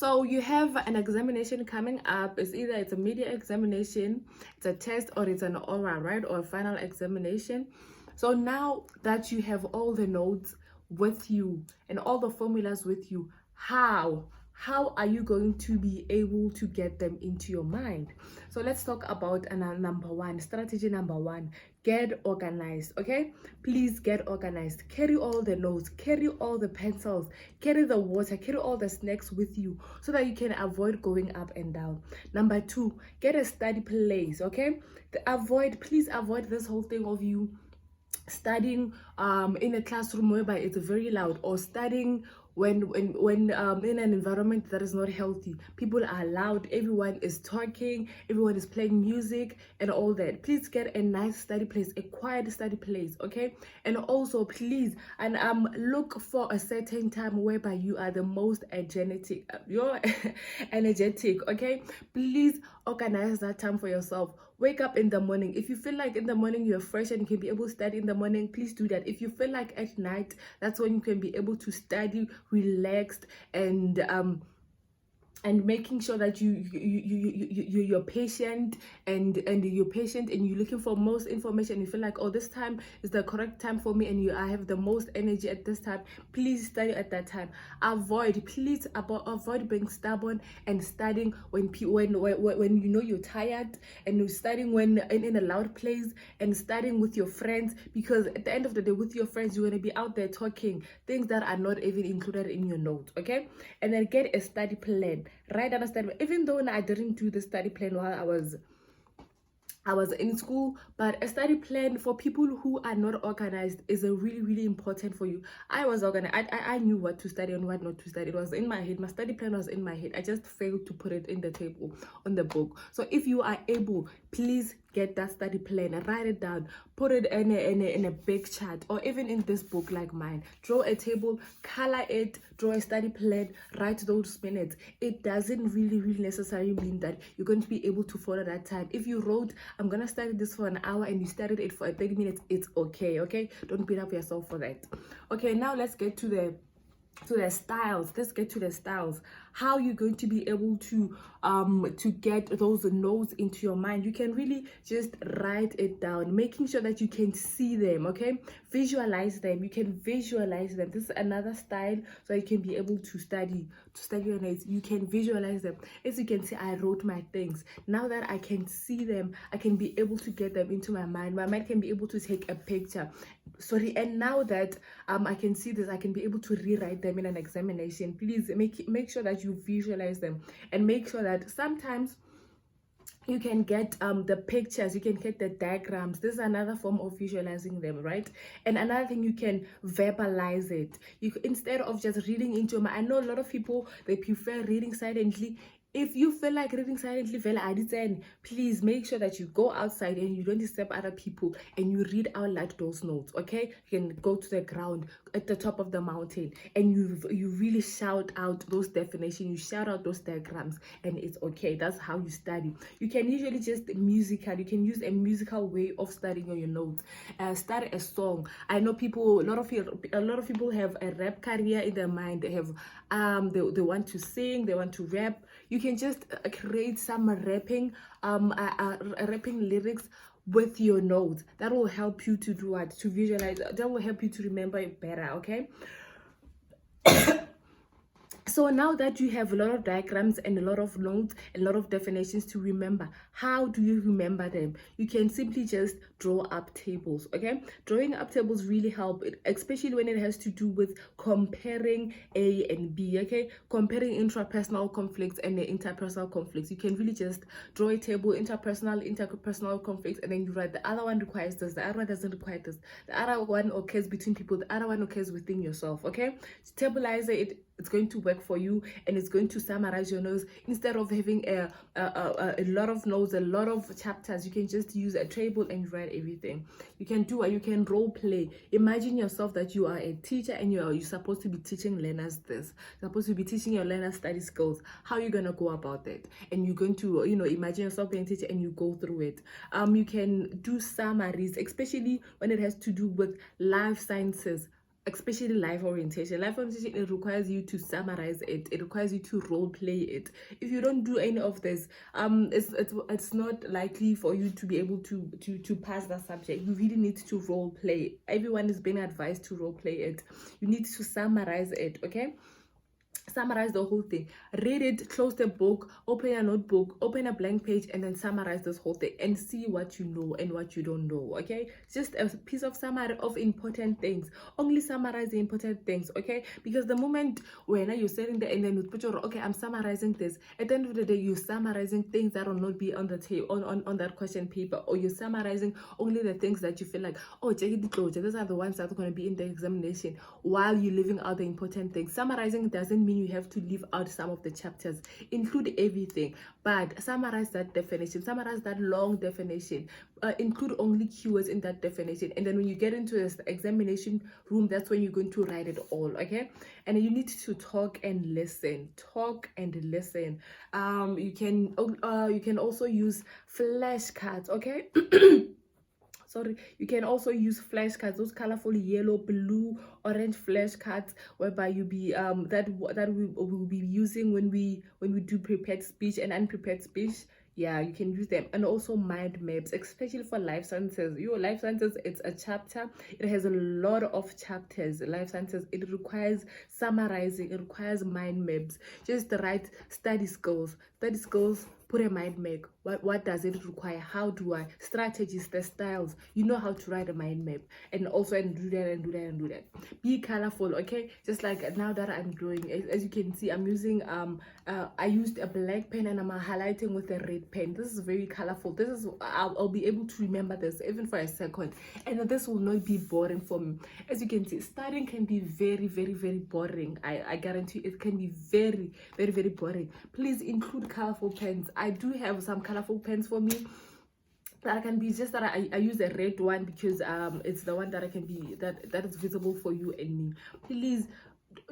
So you have an examination coming up. It's a media examination, it's a test, or it's an oral, right? Or a final examination. So now that you have all the notes with you and all the formulas with you, how are you going to be able to get them into your mind? So let's talk about strategy number one: get organized. Okay, please get organized. Carry all the notes, carry all the pencils, carry the water, carry all the snacks with you so that you can avoid going up and down. Number two, get a study place. Okay, please avoid this whole thing of you studying in a classroom whereby it's very loud, or studying when in an environment that is not healthy. People are loud, everyone is talking, everyone is playing music and all that. Please get a nice study place, a quiet study place. Okay, and also please look for a certain time whereby you are the most energetic, you're energetic. Okay, please organize that time for yourself. Wake up in the morning. If you feel like in the morning you're fresh and you can be able to study in the morning, please do that. If you feel like at night, that's when you can be able to study relaxed and making sure that you're patient and you're patient and you're looking for most information. You feel like, oh, this time is the correct time for me and I have the most energy at this time. Please study at that time. Avoid being stubborn and studying when you know you're tired, and you're studying when in a loud place, and studying with your friends, because at the end of the day, with your friends, you're going to be out there talking things that are not even included in your notes. Okay, and then get a study plan. Write down a study. Even though I didn't do the study plan while I was in school, but a study plan for people who are not organized is a really important for you. I was organized. I knew what to study and what not to study. It was in my head. My study plan was in my head. I just failed to put it in the table on the book. So if you are able, please get that study plan and write it down. Put it in a big chart, or even in this book like mine. Draw a table, color it, draw a study plan, write those minutes. It doesn't really necessarily mean that you're going to be able to follow that time. If you wrote, I'm gonna study this for an hour, and you studied it for 30 minutes, it's okay. Okay, don't beat up yourself for that. Okay, now let's get to the styles. Let's get to the styles. How you're going to be able to get those notes into your mind. You can really just write it down, making sure that you can see them. Okay, visualize them. You can visualize them. This is another style, so you can be able to study your notes. You can visualize them. As you can see, I wrote my things. Now that I can see them, I can be able to get them into my mind. My mind can be able to take a picture. Sorry, and now that I can see this, I can be able to rewrite them in an examination. Please make sure that you visualize them, and make sure that sometimes you can get the pictures, you can get the diagrams. This is another form of visualizing them, right? And another thing, you can verbalize it. Instead of just reading into your mind. I know a lot of people, they prefer reading silently. If you feel like reading silently, please make sure that you go outside and you don't disturb other people, and you read out loud those notes. Okay, you can go to the ground at the top of the mountain, and you really shout out those definitions, you shout out those diagrams, and it's okay. That's how you study. You can usually just you can use a musical way of studying on your notes. Start a song. I know a lot of people have a rap career in their mind. They have they want to sing, they want to rap. You can just create some rapping lyrics with your notes. That will help you to do what? To visualize. That will help you to remember it better. Okay. So now that you have a lot of diagrams and a lot of notes, a lot of definitions to remember, how do you remember them? You can simply just draw up tables. Okay, drawing up tables really help, especially when it has to do with comparing A and B. Okay, comparing intrapersonal conflicts and the interpersonal conflicts. You can really just draw a table: interpersonal conflicts, and then you write the other one requires this, the other one doesn't require this, the other one occurs between people, the other one occurs within yourself. Okay, stabilize it. It's going to work for you, and it's going to summarize your notes. Instead of having a lot of notes, a lot of chapters, you can just use a table and write everything. You can role play. Imagine yourself that you are a teacher, and you're supposed to be teaching learners this. You're supposed to be teaching your learners study skills. How are you gonna go about it? And you're going to imagine yourself being a teacher, and you go through it. You can do summaries, especially when it has to do with life sciences. especially life orientation. Life orientation, it requires you to summarize it. It requires you to role play it. If you don't do any of this, it's not likely for you to be able to pass that subject. You really need to role play. Everyone is being advised to role play it. You need to summarize it, okay? Summarize the whole thing. Read it, close the book, open a notebook, open a blank page, and then summarize this whole thing and see what you know and what you don't know, okay? Just a piece of summary of important things. Only summarize the important things, okay? Because the moment when you're sitting there and then you put your, okay, I'm summarizing this, at the end of the day, you're summarizing things that will not be on the table, on that question paper, or you're summarizing only the things that you feel like, oh, these are the ones that are going to be in the examination, while you're leaving out the important things. Summarizing doesn't mean you have to leave out some of the chapters. Include everything, but summarize that definition, summarize that long definition, include only keywords in that definition, and then when you get into this examination room, that's when you're going to write it all, okay? And you need to talk and listen. You can also use flashcards, okay? Sorry, you can also use flashcards, those colorful yellow, blue, orange flashcards, whereby you be that we will be using when we do prepared speech and unprepared speech. Yeah, you can use them. And also mind maps, especially for life sciences. Your life sciences, it's a chapter. It has a lot of chapters. Life sciences, it requires summarizing. It requires mind maps. Just write study skills. Put a mind map. What does it require? How do I? Strategies, the styles. You know how to write a mind map. And also do that. Be colorful, okay? Just like now that I'm drawing, as you can see, I'm using I used a black pen and I'm highlighting with a red pen. This is very colorful. This is I'll be able to remember this even for a second, and this will not be boring for me. As you can see, studying can be very boring. I guarantee it can be very boring. Please include colorful pens. I do have some colorful pens for me that can be just that I use a red one because it's the one that I can be that is visible for you and me. Please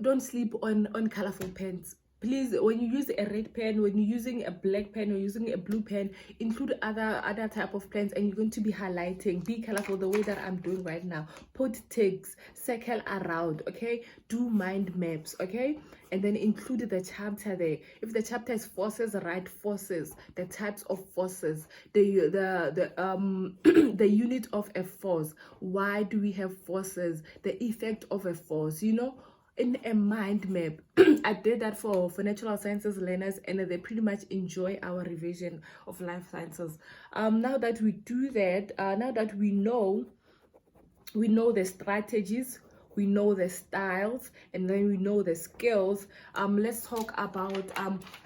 don't sleep on colorful pens. Please, when you use a red pen, when you're using a black pen or using a blue pen, include other type of pens, and you're going to be highlighting. Be colorful the way that I'm doing right now. Put ticks, circle around, okay? Do mind maps, okay? And then include the chapter there. If the chapter is forces, write forces, the types of forces, the the unit of a force. Why do we have forces? The effect of a force, you know? In a mind map. I did that for natural sciences learners, and they pretty much enjoy our revision of life sciences. Now that we do that, now that we know the strategies, we know the styles, and then we know the skills, let's talk about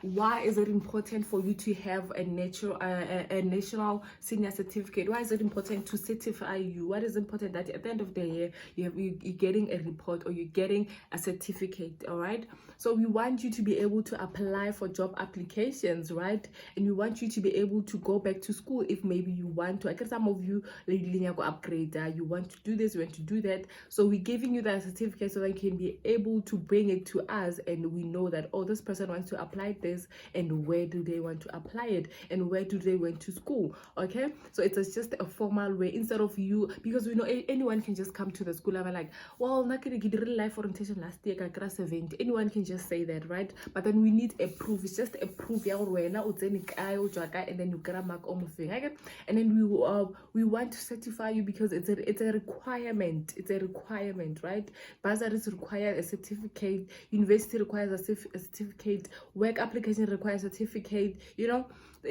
why is it important for you to have a national senior certificate. Why is it important to certify you? What is important that at the end of the year you're getting a report or you're getting a certificate? All right, so we want you to be able to apply for job applications, right? And we want you to be able to go back to school if maybe you want to. I guess some of you upgrade, you want to do this, you want to do that, so we're giving you that certificate so that you can be able to bring it to us, and we know that, oh, this person wants to apply this, and where do they want to apply it, and where do they went to school, okay? So it's just a formal way, instead of you, because we know anyone can just come to the school and be like, well, life orientation last year, anyone can just say that, right? But then we need a proof. It's just a proof, and then you get a mark on the thing, and then we want to certify you because it's a requirement. It's a requirement, right? Bursaries require a certificate, university requires a certificate, work application requires a certificate, you know. So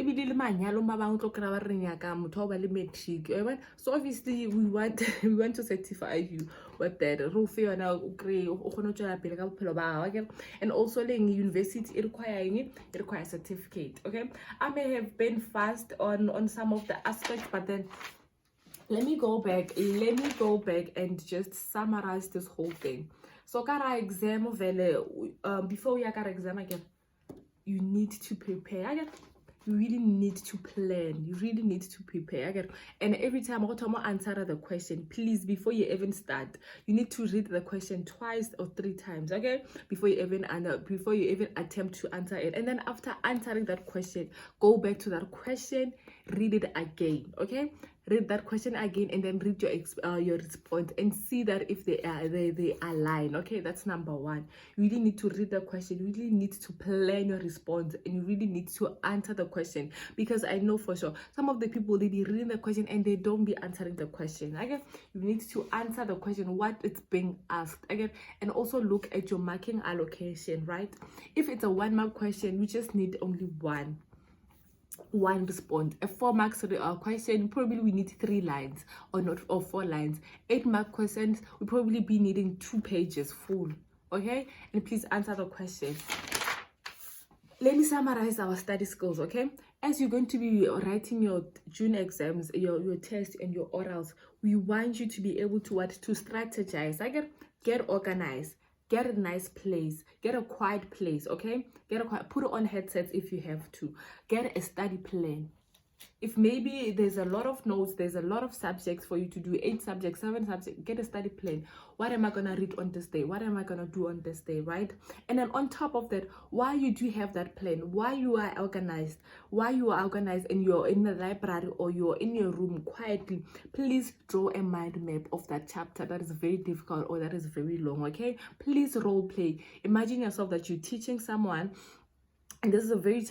obviously we want to certify you with that. And also university it requires certificate, okay? I may have been fast on some of the aspects, but then let me go back and just summarize this whole thing. So kara exam before we are exam again, you need to prepare again. You really need to plan. You really need to prepare again. And every time I answer the question, please, before you even start, you need to read the question twice or 3 times, okay? Before you even attempt to answer it. And then after answering that question, go back to that question, read it again, okay? read that question again, and then read your response and see that if they align. Okay, that's number one. You really need to read the question, you really need to plan your response, and you really need to answer the question, because I know for sure some of the people, they be reading the question and they don't be answering the question. Again, you need to answer the question, what it's being asked. Again, and also look at your marking allocation, right? If it's a 1 mark question, you just need only one response. A 4 marks question, probably we need 3 lines or 4 lines. 8 mark questions, we probably be needing 2 pages full. Okay, and please answer the question. Let me summarize our study skills. Okay, as you're going to be writing your June exams, your test and your orals, we want you to be able to strategize. Get organized, get a nice place, get a quiet place. Okay, put on headsets if you have to, get a study plan. If maybe there's a lot of notes, there's a lot of subjects for you to do, 8 subjects, 7 subjects, get a study plan. What am I gonna read on this day? What am I gonna do on this day, right? And then on top of that, while you do have that plan, while you are organized and you're in the library or you're in your room quietly, please draw a mind map of that chapter that is very difficult or that is very long. Okay, please role play. Imagine yourself that you're teaching someone, and this is a very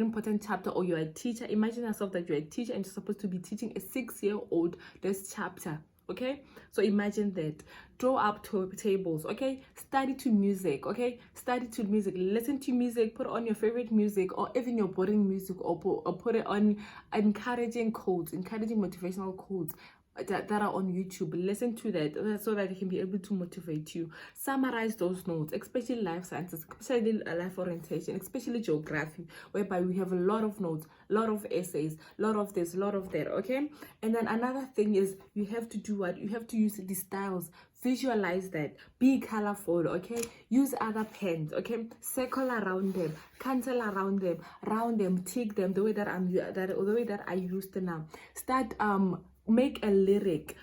important chapter, or you're a teacher. Imagine yourself that you're a teacher and you're supposed to be teaching a 6-year-old this chapter. Okay, so imagine that. Draw up tables. Okay, study to music. Okay, study to music, listen to music, put on your favorite music, or even your boring music, or put it on encouraging motivational quotes that are on YouTube. Listen to that so that it can be able to motivate you. Summarize those notes, especially life sciences, especially life orientation, especially geography, whereby we have a lot of notes, a lot of essays, a lot of this, a lot of that. Okay, and then another thing is you have to do what? You have to use the styles. Visualize that, be colorful. Okay, use other pens. Okay, circle around them, cancel around them, round them, tick them, the way that I used now. Start make a lyric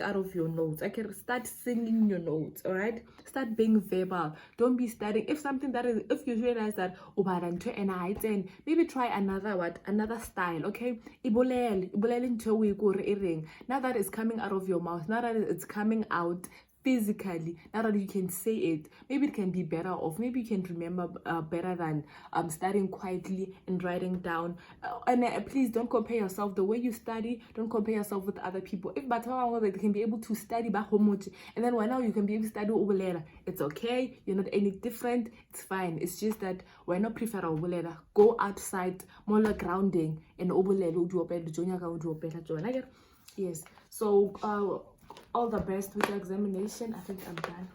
out of your notes. Okay, start singing your notes. All right, start being verbal. Don't be studying. If you realize that and maybe try another style. Okay, now that it's coming out of your mouth, now that it's coming out physically, now that you can say it, maybe it can be better off. Maybe you can remember better than studying quietly and writing down. And please don't compare yourself. The way you study, don't compare yourself with other people. If they can be able to study by homework, and then now you can be able to study over later, it's okay. You're not any different. It's fine. It's just that we're not prefer over later. Go outside, more like grounding, and over later do better. Yes. So all the best with the examination. I think I'm done.